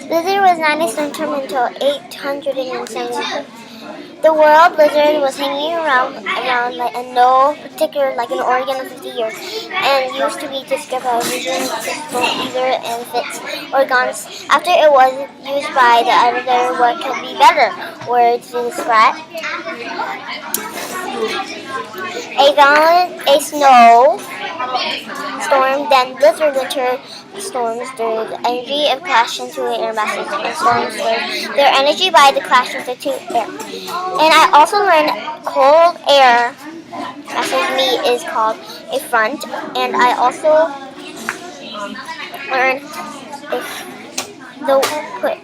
Blizzard was not a storm term until 870. The world blizzard was hanging around like in no particular like in Oregon for 50 years, and used to be described by regions, either in fits or guns. After it was used by the editor, what could be better words to describe a violent a snow storm, then blizzard winter storms. The energy of clash into air masses, and storms with their energy by the clash of the two air. And I also learned cold air masses meet is called a front, and I also learned if the put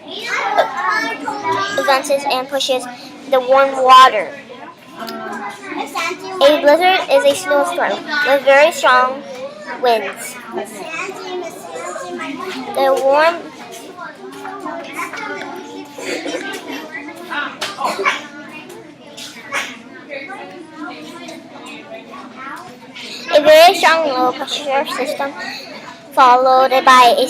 advances and pushes the warm water. A blizzard is a snowstorm with very strong winds. The warm a very strong low pressure system followed by a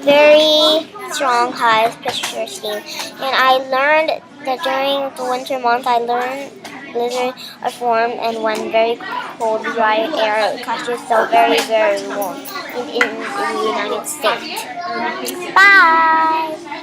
very strong high pressure steam. And I learned that during the winter month I learned blizzards are formed and when very cold dry air catches so very warm in the United States. Bye!